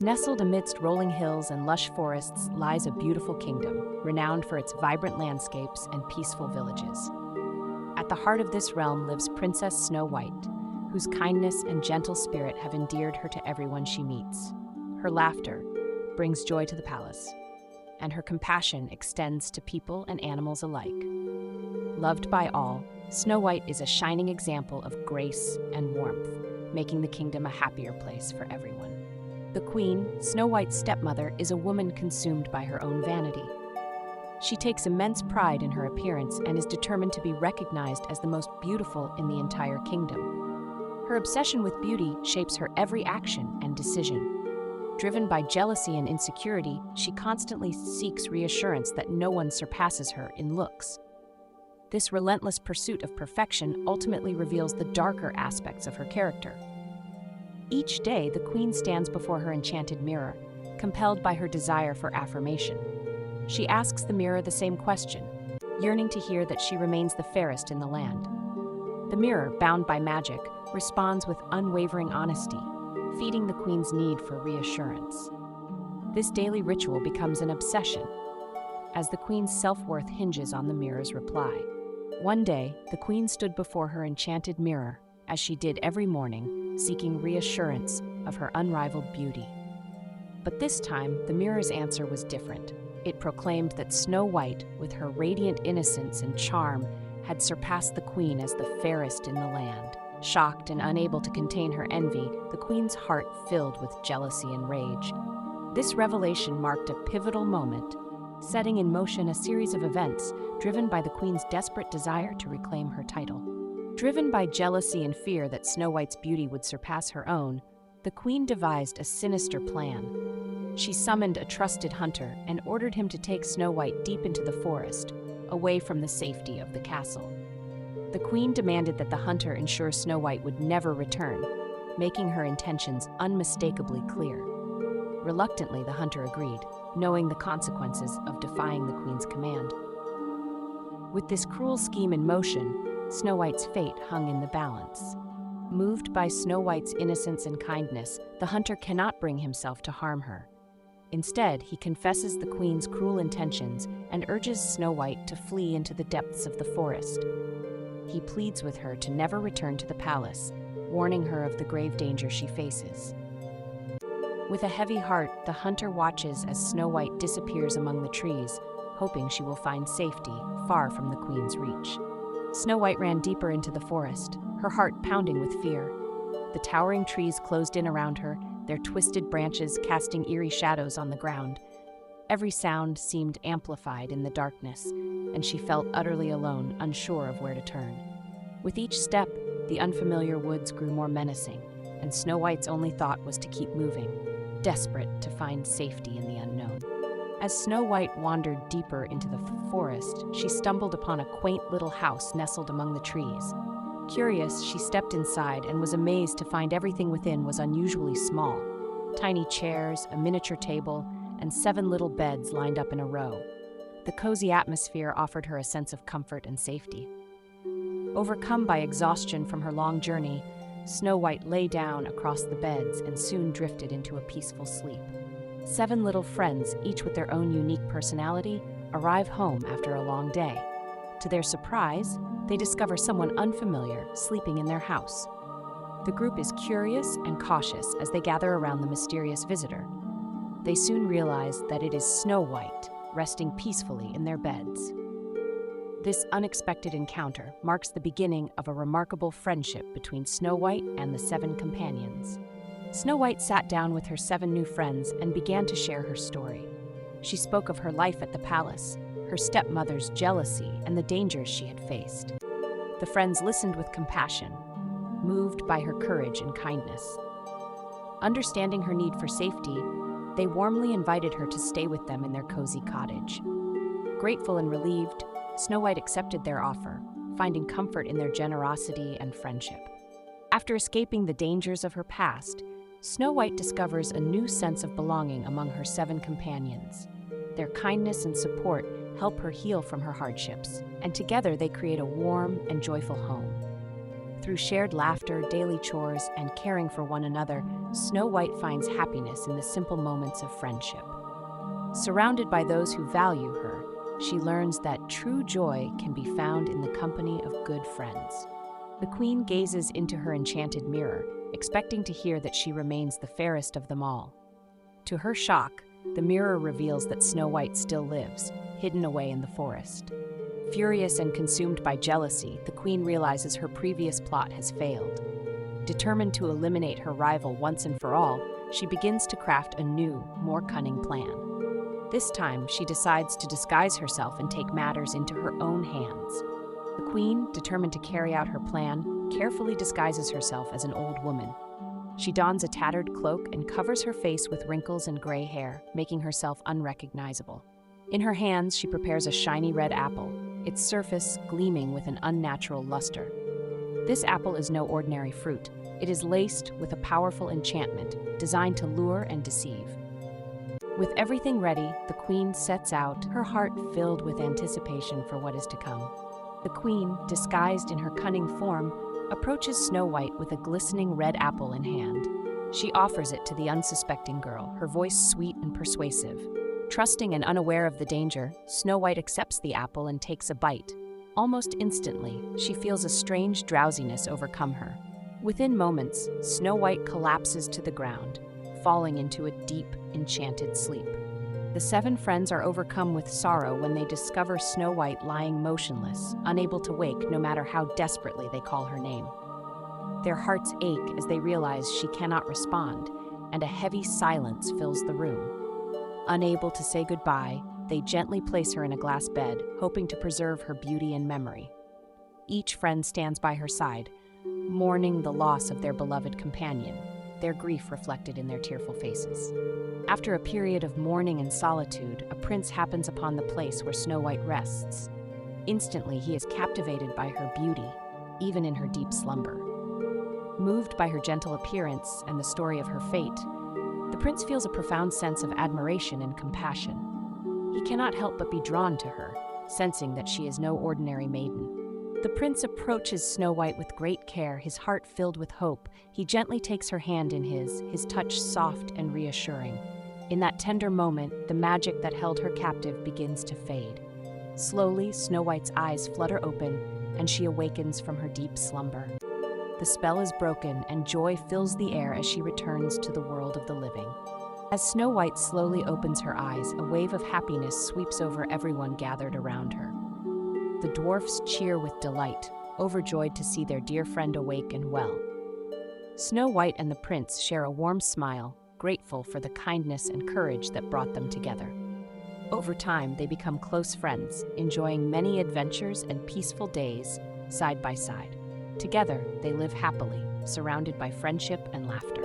Nestled amidst rolling hills and lush forests lies a beautiful kingdom, renowned for its vibrant landscapes and peaceful villages. At the heart of this realm lives Princess Snow White, whose kindness and gentle spirit have endeared her to everyone she meets. Her laughter brings joy to the palace, and her compassion extends to people and animals alike. Loved by all, Snow White is a shining example of grace and warmth, making the kingdom a happier place for everyone. The Queen, Snow White's stepmother, is a woman consumed by her own vanity. She takes immense pride in her appearance and is determined to be recognized as the most beautiful in the entire kingdom. Her obsession with beauty shapes her every action and decision. Driven by jealousy and insecurity, she constantly seeks reassurance that no one surpasses her in looks. This relentless pursuit of perfection ultimately reveals the darker aspects of her character. Each day, the Queen stands before her enchanted mirror, compelled by her desire for affirmation. She asks the mirror the same question, yearning to hear that she remains the fairest in the land. The mirror, bound by magic, responds with unwavering honesty, feeding the Queen's need for reassurance. This daily ritual becomes an obsession, as the Queen's self-worth hinges on the mirror's reply. One day, the Queen stood before her enchanted mirror, as she did every morning, seeking reassurance of her unrivaled beauty. But this time, the mirror's answer was different. It proclaimed that Snow White, with her radiant innocence and charm, had surpassed the Queen as the fairest in the land. Shocked and unable to contain her envy, the Queen's heart filled with jealousy and rage. This revelation marked a pivotal moment, setting in motion a series of events driven by the Queen's desperate desire to reclaim her title. Driven by jealousy and fear that Snow White's beauty would surpass her own, the Queen devised a sinister plan. She summoned a trusted hunter and ordered him to take Snow White deep into the forest, away from the safety of the castle. The Queen demanded that the hunter ensure Snow White would never return, making her intentions unmistakably clear. Reluctantly, the hunter agreed, knowing the consequences of defying the Queen's command. With this cruel scheme in motion, Snow White's fate hung in the balance. Moved by Snow White's innocence and kindness, the hunter cannot bring himself to harm her. Instead, he confesses the Queen's cruel intentions and urges Snow White to flee into the depths of the forest. He pleads with her to never return to the palace, warning her of the grave danger she faces. With a heavy heart, the hunter watches as Snow White disappears among the trees, hoping she will find safety far from the Queen's reach. Snow White ran deeper into the forest, her heart pounding with fear. The towering trees closed in around her, their twisted branches casting eerie shadows on the ground. Every sound seemed amplified in the darkness, and she felt utterly alone, unsure of where to turn. With each step, the unfamiliar woods grew more menacing, and Snow White's only thought was to keep moving, desperate to find safety in the unknown. As Snow White wandered deeper into the forest, she stumbled upon a quaint little house nestled among the trees. Curious, she stepped inside and was amazed to find everything within was unusually small. Tiny chairs, a miniature table, and 7 little beds lined up in a row. The cozy atmosphere offered her a sense of comfort and safety. Overcome by exhaustion from her long journey, Snow White lay down across the beds and soon drifted into a peaceful sleep. 7 little friends, each with their own unique personality, arrive home after a long day. To their surprise, they discover someone unfamiliar sleeping in their house. The group is curious and cautious as they gather around the mysterious visitor. They soon realize that it is Snow White, resting peacefully in their beds. This unexpected encounter marks the beginning of a remarkable friendship between Snow White and the 7 companions. Snow White sat down with her 7 new friends and began to share her story. She spoke of her life at the palace, her stepmother's jealousy, and the dangers she had faced. The friends listened with compassion, moved by her courage and kindness. Understanding her need for safety, they warmly invited her to stay with them in their cozy cottage. Grateful and relieved, Snow White accepted their offer, finding comfort in their generosity and friendship. After escaping the dangers of her past, Snow White discovers a new sense of belonging among her 7 companions. Their kindness and support help her heal from her hardships, and together they create a warm and joyful home. Through shared laughter, daily chores, and caring for one another, Snow White finds happiness in the simple moments of friendship. Surrounded by those who value her, she learns that true joy can be found in the company of good friends. The queen gazes into her enchanted mirror, expecting to hear that she remains the fairest of them all. To her shock, the mirror reveals that Snow White still lives, hidden away in the forest. Furious and consumed by jealousy, the queen realizes her previous plot has failed. Determined to eliminate her rival once and for all, she begins to craft a new, more cunning plan. This time, she decides to disguise herself and take matters into her own hands. The queen, determined to carry out her plan, carefully disguises herself as an old woman. She dons a tattered cloak and covers her face with wrinkles and gray hair, making herself unrecognizable. In her hands, she prepares a shiny red apple, its surface gleaming with an unnatural luster. This apple is no ordinary fruit. It is laced with a powerful enchantment designed to lure and deceive. With everything ready, the queen sets out, her heart filled with anticipation for what is to come. The queen, disguised in her cunning form, approaches Snow White with a glistening red apple in hand. She offers it to the unsuspecting girl, her voice sweet and persuasive. Trusting and unaware of the danger, Snow White accepts the apple and takes a bite. Almost instantly, she feels a strange drowsiness overcome her. Within moments, Snow White collapses to the ground, falling into a deep, enchanted sleep. The 7 friends are overcome with sorrow when they discover Snow White lying motionless, unable to wake no matter how desperately they call her name. Their hearts ache as they realize she cannot respond, and a heavy silence fills the room. Unable to say goodbye, they gently place her in a glass bed, hoping to preserve her beauty and memory. Each friend stands by her side, mourning the loss of their beloved companion, their grief reflected in their tearful faces. After a period of mourning and solitude, a prince happens upon the place where Snow White rests. Instantly, he is captivated by her beauty, even in her deep slumber. Moved by her gentle appearance and the story of her fate, the prince feels a profound sense of admiration and compassion. He cannot help but be drawn to her, sensing that she is no ordinary maiden. The prince approaches Snow White with great care, his heart filled with hope. He gently takes her hand in his touch soft and reassuring. In that tender moment, the magic that held her captive begins to fade. Slowly, Snow White's eyes flutter open, and she awakens from her deep slumber. The spell is broken, and joy fills the air as she returns to the world of the living. As Snow White slowly opens her eyes, a wave of happiness sweeps over everyone gathered around her. The dwarfs cheer with delight, overjoyed to see their dear friend awake and well. Snow White and the prince share a warm smile, grateful for the kindness and courage that brought them together. Over time, they become close friends, enjoying many adventures and peaceful days side by side. Together, they live happily, surrounded by friendship and laughter.